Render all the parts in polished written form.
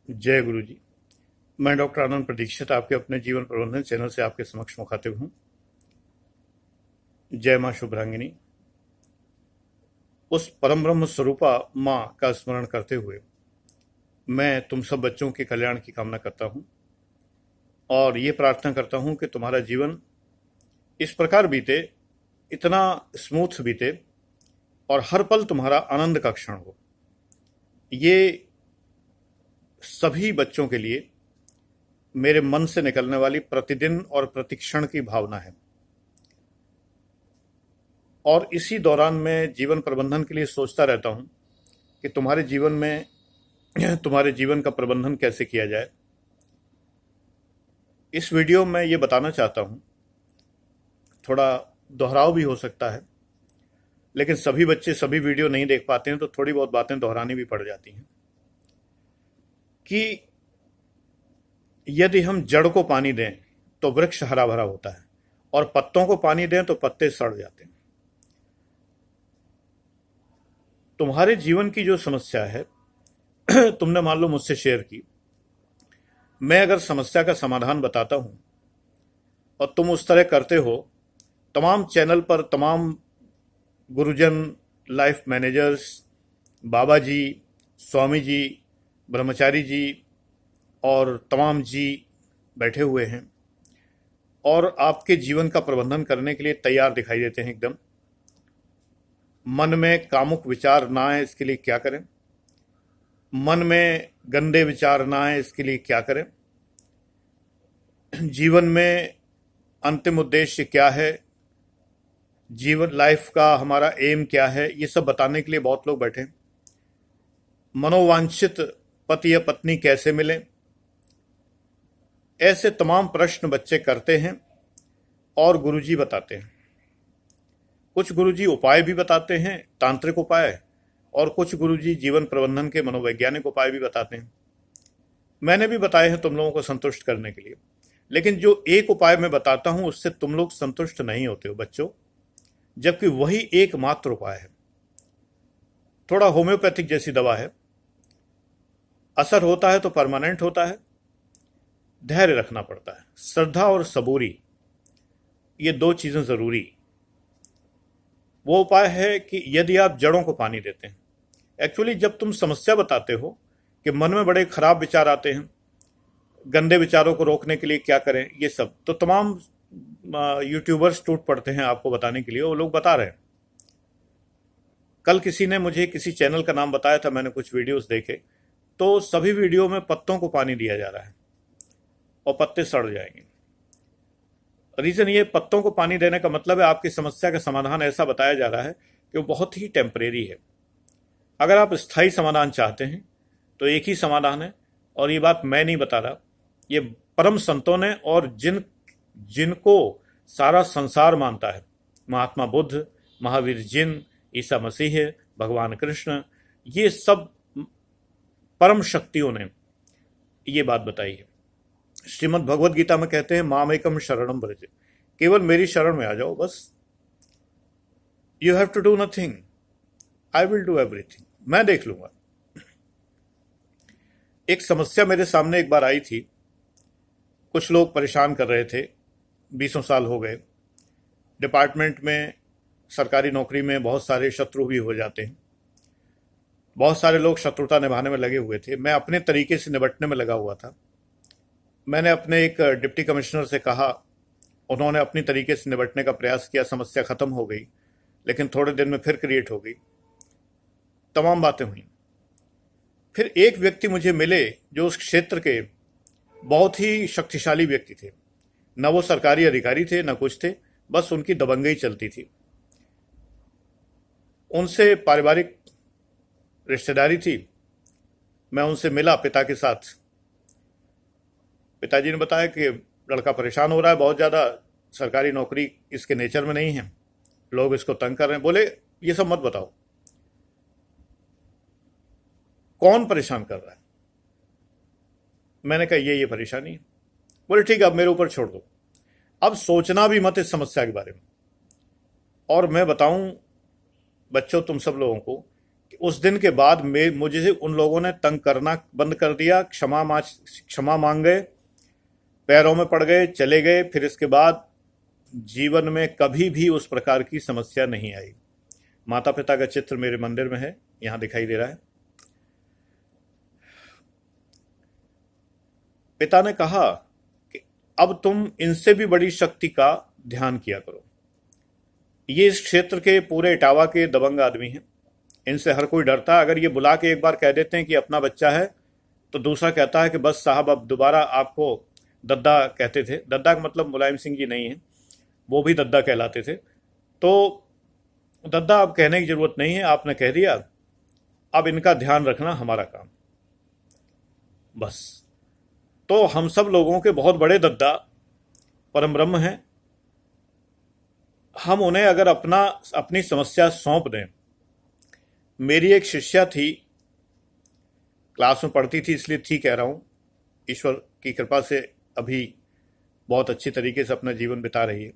जय गुरु जी। मैं डॉक्टर आनंद प्रतीक्षित आपके अपने जीवन प्रबंधन चैनल से आपके समक्ष मुखातिब हूँ। जय माँ शुभरांगिनी। उस परम ब्रह्म स्वरूपा माँ का स्मरण करते हुए मैं तुम सब बच्चों के कल्याण की कामना करता हूँ और ये प्रार्थना करता हूँ कि तुम्हारा जीवन इस प्रकार बीते, इतना स्मूथ बीते और हर पल तुम्हारा आनंद का क्षण हो। ये सभी बच्चों के लिए मेरे मन से निकलने वाली प्रतिदिन और प्रतिक्षण की भावना है। और इसी दौरान मैं जीवन प्रबंधन के लिए सोचता रहता हूं कि तुम्हारे जीवन में तुम्हारे जीवन का प्रबंधन कैसे किया जाए। इस वीडियो में ये बताना चाहता हूं, थोड़ा दोहराव भी हो सकता है, लेकिन सभी बच्चे सभी वीडियो नहीं देख पाते हैं तो थोड़ी बहुत बातें दोहरानी भी पड़ जाती हैं कि यदि हम जड़ को पानी दें तो वृक्ष हरा भरा होता है और पत्तों को पानी दें तो पत्ते सड़ जाते हैं। तुम्हारे जीवन की जो समस्या है तुमने मान लो मुझसे शेयर की, मैं अगर समस्या का समाधान बताता हूं और तुम उस तरह करते हो, तमाम चैनल पर तमाम गुरुजन, लाइफ मैनेजर्स, बाबा जी, स्वामी जी, ब्रह्मचारी जी और तमाम जी बैठे हुए हैं और आपके जीवन का प्रबंधन करने के लिए तैयार दिखाई देते हैं एकदम। मन में कामुक विचार ना आए इसके लिए क्या करें, मन में गंदे विचार ना आए इसके लिए क्या करें, जीवन में अंतिम उद्देश्य क्या है, जीवन लाइफ का हमारा एम क्या है, ये सब बताने के लिए बहुत लोग बैठे हैं। मनोवांछित पति या पत्नी कैसे मिले, ऐसे तमाम प्रश्न बच्चे करते हैं और गुरुजी बताते हैं। कुछ गुरुजी उपाय भी बताते हैं, तांत्रिक उपाय, और कुछ गुरुजी जीवन प्रबंधन के मनोवैज्ञानिक उपाय भी बताते हैं। मैंने भी बताए हैं तुम लोगों को संतुष्ट करने के लिए, लेकिन जो एक उपाय मैं बताता हूं उससे तुम लोग संतुष्ट नहीं होते हो बच्चों, जबकि वही एकमात्र उपाय है। थोड़ा होम्योपैथिक जैसी दवा है, असर होता है तो परमानेंट होता है, धैर्य रखना पड़ता है, श्रद्धा और सबूरी, ये दो चीजें जरूरी। वो उपाय है कि यदि आप जड़ों को पानी देते हैं, एक्चुअली जब तुम समस्या बताते हो कि मन में बड़े खराब विचार आते हैं, गंदे विचारों को रोकने के लिए क्या करें, ये सब तो तमाम यूट्यूबर्स टूट पड़ते हैं आपको बताने के लिए, वो लोग बता रहे हैं। कल किसी ने मुझे किसी चैनल का नाम बताया था, मैंने कुछ वीडियोस देखे तो सभी वीडियो में पत्तों को पानी दिया जा रहा है और पत्ते सड़ जाएंगे। रीजन ये, पत्तों को पानी देने का मतलब है आपकी समस्या का समाधान ऐसा बताया जा रहा है कि वो बहुत ही टेम्परेरी है। अगर आप स्थायी समाधान चाहते हैं तो एक ही समाधान है, और ये बात मैं नहीं बता रहा, ये परम संतों ने, और जिनको सारा संसार मानता है, महात्मा बुद्ध, महावीर जिन, ईसा मसीह, भगवान कृष्ण, ये सब परम शक्तियों ने ये बात बताई है। श्रीमद् भगवद गीता में कहते हैं मामेकम शरणम व्रज, केवल मेरी शरण में आ जाओ बस। You have to do nothing, I will do everything, मैं देख लूंगा। एक समस्या मेरे सामने एक बार आई थी, कुछ लोग परेशान कर रहे थे, 20 साल हो गए, डिपार्टमेंट में, सरकारी नौकरी में बहुत सारे शत्रु भी हो जाते हैं, बहुत सारे लोग शत्रुता निभाने में लगे हुए थे, मैं अपने तरीके से निपटने में लगा हुआ था। मैंने अपने एक डिप्टी कमिश्नर से कहा, उन्होंने अपनी तरीके से निपटने का प्रयास किया, समस्या खत्म हो गई, लेकिन थोड़े दिन में फिर क्रिएट हो गई, तमाम बातें हुई। फिर एक व्यक्ति मुझे मिले जो उस क्षेत्र के बहुत ही शक्तिशाली व्यक्ति थे, न वो सरकारी अधिकारी थे न कुछ थे, बस उनकी दबंगई चलती थी। उनसे पारिवारिक रिश्तेदारी थी, मैं उनसे मिला पिता के साथ। पिताजी ने बताया कि लड़का परेशान हो रहा है बहुत ज़्यादा, सरकारी नौकरी इसके नेचर में नहीं है, लोग इसको तंग कर रहे हैं। बोले ये सब मत बताओ, कौन परेशान कर रहा है? मैंने कहा ये परेशानी है। बोले ठीक है, अब मेरे ऊपर छोड़ दो, अब सोचना भी मत इस समस्या के बारे में। और मैं बताऊं बच्चों तुम सब लोगों को उस दिन के बाद मुझे उन लोगों ने तंग करना बंद कर दिया, क्षमा मांग गए, पैरों में पड़ गए, चले गए। फिर इसके बाद जीवन में कभी भी उस प्रकार की समस्या नहीं आई। माता पिता का चित्र मेरे मंदिर में है, यहां दिखाई दे रहा है। पिता ने कहा कि अब तुम इनसे भी बड़ी शक्ति का ध्यान किया करो। ये इस क्षेत्र के पूरे इटावा के दबंग आदमी हैं, इनसे हर कोई डरता है। अगर ये बुला के एक बार कह देते हैं कि अपना बच्चा है, तो दूसरा कहता है कि बस साहब अब दोबारा आपको दद्दा कहते थे। दद्दा का मतलब मुलायम सिंह जी नहीं है, वो भी दद्दा कहलाते थे। तो दद्दा अब कहने की जरूरत नहीं है, आपने कह दिया, अब इनका ध्यान रखना हमारा काम, बस। तो हम सब लोगों के बहुत बड़े दद्दा परम ब्रह्म हैं। हम उन्हें अगर अपनी समस्या सौंप दें। मेरी एक शिष्या थी, क्लास में पढ़ती थी, इसलिए ठीक कह रहा हूं, ईश्वर की कृपा से अभी बहुत अच्छी तरीके से अपना जीवन बिता रही है।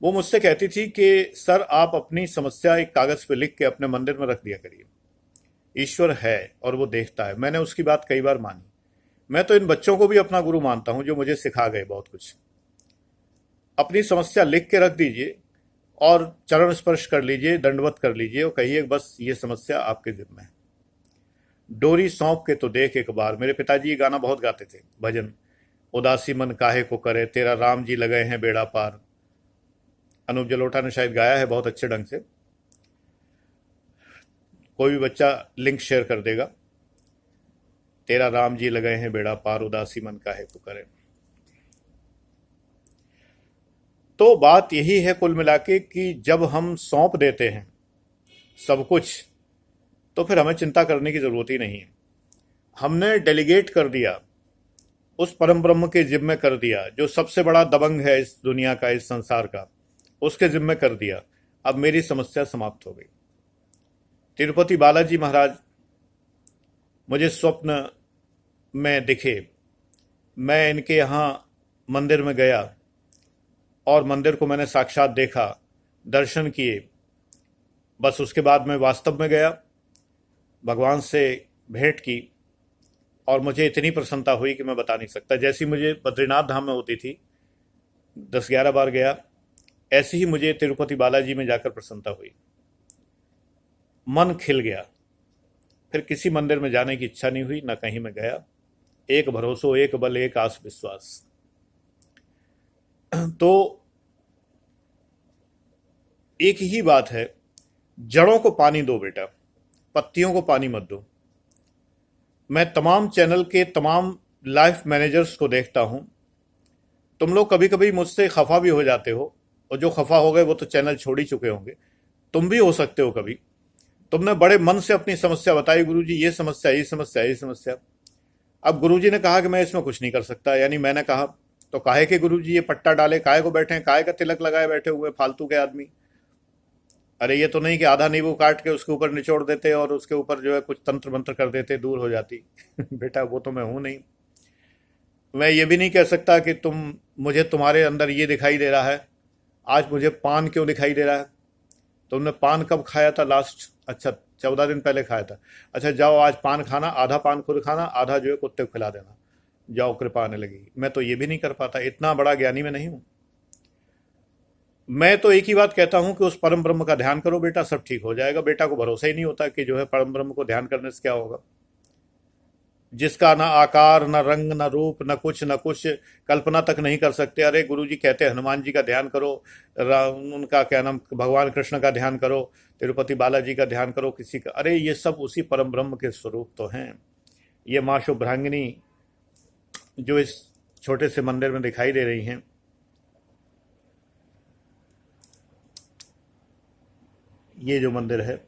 वो मुझसे कहती थी कि सर आप अपनी समस्या एक कागज पे लिख के अपने मंदिर में रख दिया करिए, ईश्वर है और वो देखता है। मैंने उसकी बात कई बार मानी। मैं तो इन बच्चों को भी अपना गुरु मानता हूं, जो मुझे सिखा गए बहुत कुछ। अपनी समस्या लिख के रख दीजिए और चरण स्पर्श कर लीजिए, दंडवत कर लीजिए और कहिए बस ये समस्या आपके जिम्मे है। डोरी सौंप के तो देख एक बार। मेरे पिताजी ये गाना बहुत गाते थे, भजन, उदासी मन काहे को करे, तेरा राम जी लगाए हैं बेड़ा पार। अनूप जलोटा ने शायद गाया है बहुत अच्छे ढंग से। कोई भी बच्चा लिंक शेयर कर देगा। तेरा राम जी लगाए हैं बेड़ा पार, उदासी मन काहे को करे। तो बात यही है कुल मिला के कि जब हम सौंप देते हैं सब कुछ, तो फिर हमें चिंता करने की जरूरत ही नहीं है। हमने डेलीगेट कर दिया, उस परम ब्रह्म के जिम्मे कर दिया, जो सबसे बड़ा दबंग है इस दुनिया का, इस संसार का, उसके जिम्मे कर दिया। अब मेरी समस्या समाप्त हो गई। तिरुपति बालाजी महाराज मुझे स्वप्न में दिखे। मैं इनके यहाँ मंदिर में गया और मंदिर को मैंने साक्षात देखा, दर्शन किए। बस उसके बाद मैं वास्तव में गया, भगवान से भेंट की और मुझे इतनी प्रसन्नता हुई कि मैं बता नहीं सकता। जैसी मुझे बद्रीनाथ धाम में होती थी, 10-11 बार गया, ऐसी ही मुझे तिरुपति बालाजी में जाकर प्रसन्नता हुई। मन खिल गया। फिर किसी मंदिर में जाने की इच्छा नहीं हुई, ना कहीं में गया। एक भरोसो, एक बल, एक आस विश्वास। तो एक ही बात है, जड़ों को पानी दो बेटा, पत्तियों को पानी मत दो। मैं तमाम चैनल के तमाम लाइफ मैनेजर्स को देखता हूं। तुम लोग कभी कभी मुझसे खफा भी हो जाते हो, और जो खफा हो गए वो तो चैनल छोड़ ही चुके होंगे। तुम भी हो सकते हो कभी। तुमने बड़े मन से अपनी समस्या बताई, गुरुजी ये समस्या, ये समस्या, ये समस्या। अब गुरुजी ने कहा कि मैं इसमें कुछ नहीं कर सकता, यानी मैंने कहा तो काहे के गुरुजी ये पट्टा डाले, काहे को बैठे हैं, काहे का तिलक लगाए बैठे हुए फालतू के आदमी। अरे ये तो नहीं कि आधा नींबू काट के उसके ऊपर निचोड़ देते और उसके ऊपर जो है कुछ तंत्र मंत्र कर देते, दूर हो जाती। बेटा वो तो मैं हूं नहीं। मैं ये भी नहीं कह सकता कि मुझे तुम्हारे अंदर ये दिखाई दे रहा है। आज मुझे पान क्यों दिखाई दे रहा है? तुमने पान कब खाया था लास्ट? अच्छा 14 दिन पहले खाया था। अच्छा जाओ आज पान खाना, आधा पान खुद खाना, आधा जो है कुत्ते को खिला देना, जाओ कृपा आने लगेगी। मैं तो ये भी नहीं कर पाता, इतना बड़ा ज्ञानी मैं नहीं हूं। मैं तो एक ही बात कहता हूं कि उस परम ब्रह्म का ध्यान करो बेटा, सब ठीक हो जाएगा। बेटा को भरोसा ही नहीं होता कि जो है परम ब्रह्म को ध्यान करने से क्या होगा, जिसका ना आकार, ना रंग, ना रूप, ना कुछ, कल्पना तक नहीं कर सकते। अरे गुरुजी कहते हैं हनुमान जी का ध्यान करो, उनका क्या नाम, भगवान कृष्ण का ध्यान करो, तिरुपति बालाजी का ध्यान करो, किसी का। अरे ये सब उसी परम ब्रह्म के स्वरूप तो हैं। ये माँ शुभ्रांगिनी जो इस छोटे से मंदिर में दिखाई दे रही हैं, ये जो मंदिर है,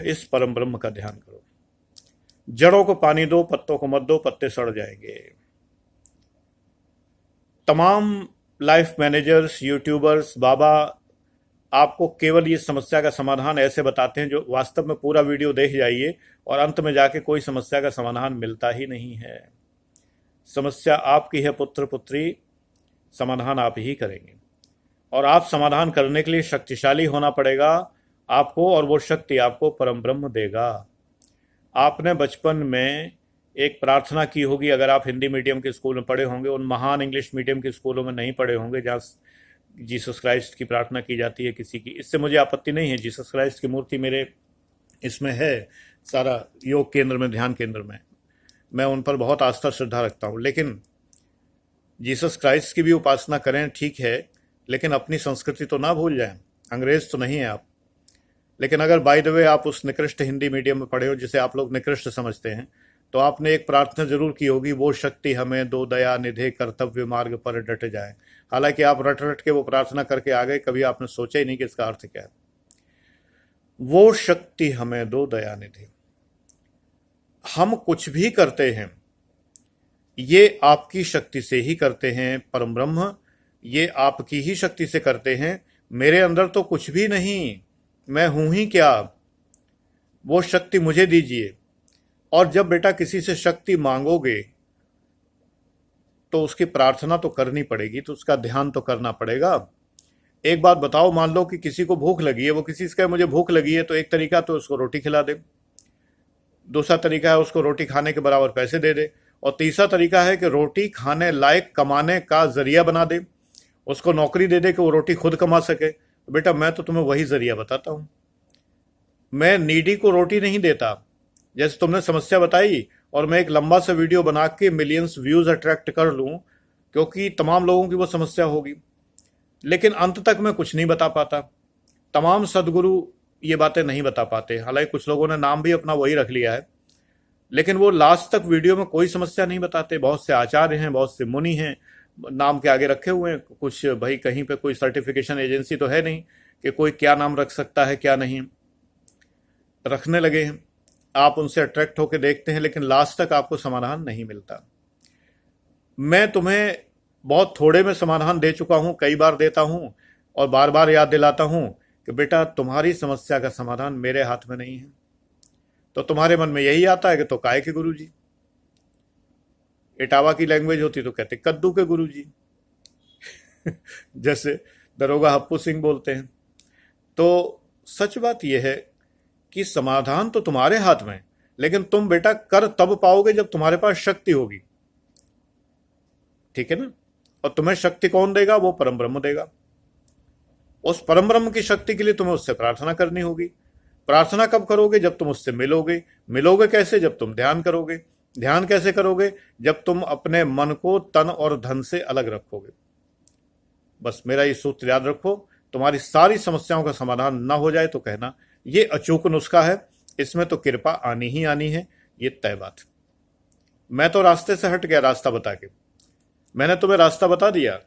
इस परम ब्रह्म का ध्यान करो। जड़ों को पानी दो, पत्तों को मत दो, पत्ते सड़ जाएंगे। तमाम लाइफ मैनेजर्स, यूट्यूबर्स, बाबा आपको केवल ये समस्या का समाधान ऐसे बताते हैं, जो वास्तव में पूरा वीडियो देख जाइए और अंत में जाके कोई समस्या का समाधान मिलता ही नहीं है। समस्या आपकी है पुत्र पुत्री, समाधान आप ही करेंगे। और आप समाधान करने के लिए शक्तिशाली होना पड़ेगा आपको, और वो शक्ति आपको परम ब्रह्म देगा। आपने बचपन में एक प्रार्थना की होगी, अगर आप हिंदी मीडियम के स्कूल में पढ़े होंगे, उन महान इंग्लिश मीडियम के स्कूलों में नहीं पढ़े होंगे जहाँ जीसस क्राइस्ट की प्रार्थना की जाती है किसी की। इससे मुझे आपत्ति नहीं है, जीसस क्राइस्ट की मूर्ति मेरे इसमें है, सारा योग केंद्र में, ध्यान केंद्र में, मैं उन पर बहुत आस्था श्रद्धा रखता हूँ। लेकिन जीसस क्राइस्ट की भी उपासना करें, ठीक है, लेकिन अपनी संस्कृति तो ना भूल जाएं। अंग्रेज तो नहीं है आप। लेकिन अगर बाय द वे आप उस निकृष्ट हिंदी मीडियम में पढ़े हो जिसे आप लोग निकृष्ट समझते हैं, तो आपने एक प्रार्थना जरूर की होगी, वो शक्ति हमें दो दया निधे कर्तव्य मार्ग पर डट जाए। हालांकि आप रट रट के वो प्रार्थना करके आ गए, कभी आपने सोचा ही नहीं कि इसका अर्थ क्या है। वो शक्ति हमें दो दया निधि। हम कुछ भी करते हैं ये आपकी शक्ति से ही करते हैं परम ब्रह्म, ये आपकी ही शक्ति से करते हैं। मेरे अंदर तो कुछ भी नहीं, मैं हूं ही क्या, वो शक्ति मुझे दीजिए। और जब बेटा किसी से शक्ति मांगोगे तो उसकी प्रार्थना तो करनी पड़ेगी, तो उसका ध्यान तो करना पड़ेगा। एक बात बताओ, मान लो कि किसी को भूख लगी है, वो किसी से कहे मुझे भूख लगी है, तो एक तरीका तो उसको रोटी खिला दे, दूसरा तरीका है उसको रोटी खाने के बराबर पैसे दे दे, और तीसरा तरीका है कि रोटी खाने लायक कमाने का जरिया बना दे, उसको नौकरी दे दे कि वो रोटी खुद कमा सके। तो बेटा मैं तो तुम्हें वही जरिया बताता हूं, मैं नीडी को रोटी नहीं देता। जैसे तुमने समस्या बताई और मैं एक लंबा सा वीडियो बना के मिलियंस व्यूज अट्रैक्ट कर लूं, क्योंकि तमाम लोगों की वो समस्या होगी, लेकिन अंत तक मैं कुछ नहीं बता पाता। तमाम सदगुरु ये बातें नहीं बता पाते, हालांकि कुछ लोगों ने नाम भी अपना वही रख लिया है, लेकिन वो लास्ट तक वीडियो में कोई समस्या नहीं बताते। बहुत से आचार्य हैं, बहुत से मुनि हैं, नाम के आगे रखे हुए हैं कुछ, भाई कहीं पे कोई सर्टिफिकेशन एजेंसी तो है नहीं कि कोई क्या नाम रख सकता है क्या नहीं, रखने लगे हैं। आप उनसे अट्रैक्ट होकर देखते हैं, लेकिन लास्ट तक आपको समाधान नहीं मिलता। मैं तुम्हें बहुत थोड़े में समाधान दे चुका हूं, कई बार देता हूं, और बार बार याद दिलाता हूं कि बेटा तुम्हारी समस्या का समाधान मेरे हाथ में नहीं है। तो तुम्हारे मन में यही आता है कि तो काय के गुरुजी, इटावा की लैंग्वेज होती तो कहते कद्दू के गुरुजी जैसे दरोगा हप्पू सिंह बोलते हैं। तो सच बात यह है कि समाधान तो तुम्हारे हाथ में, लेकिन तुम बेटा कर तब पाओगे जब तुम्हारे पास शक्ति होगी, ठीक है ना। और तुम्हें शक्ति कौन देगा? वो परम ब्रह्म देगा। उस परम ब्रह्म की शक्ति के लिए तुम्हें उससे प्रार्थना करनी होगी। प्रार्थना कब करोगे? जब तुम उससे मिलोगे। मिलोगे कैसे? जब तुम ध्यान करोगे। ध्यान कैसे करोगे? जब तुम अपने मन को तन और धन से अलग रखोगे। बस मेरा ये सूत्र याद रखो, तुम्हारी सारी समस्याओं का समाधान ना हो जाए तो कहना। ये अचूक नुस्खा है, इसमें तो कृपा आनी ही आनी है, ये तय बात। मैं तो रास्ते से हट गया रास्ता बता के, मैंने तुम्हें रास्ता बता दिया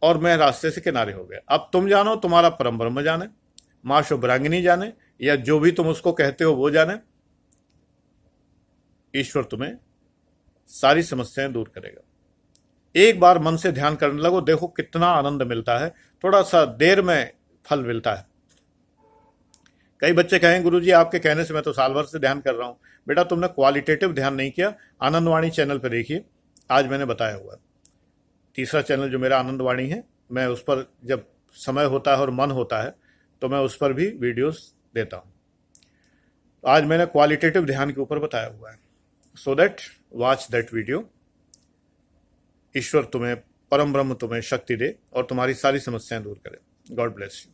और मैं रास्ते से किनारे हो गया। अब तुम जानो, तुम्हारा परम ब्रह्म जाने, मां शुभ्रांगिनी जाने, या जो भी तुम उसको कहते हो वो जाने। ईश्वर तुम्हें सारी समस्याएं दूर करेगा। एक बार मन से ध्यान करने लगो, देखो कितना आनंद मिलता है। थोड़ा सा देर में फल मिलता है। कई बच्चे कहें गुरुजी आपके कहने से मैं तो साल भर से ध्यान कर रहा हूं। बेटा तुमने क्वालिटेटिव ध्यान नहीं किया। आनंदवाणी चैनल पर देखिए, आज मैंने बताया हुआ है। तीसरा चैनल जो मेरा आनंदवाणी है, मैं उस पर जब समय होता है और मन होता है तो मैं उस पर भी वीडियोस देता हूं। आज मैंने क्वालिटेटिव ध्यान के ऊपर बताया हुआ है। So that watch that video. ईश्वर तुम्हें, परम ब्रह्म तुम्हें शक्ति दे और तुम्हारी सारी समस्याएं दूर करे। God bless you.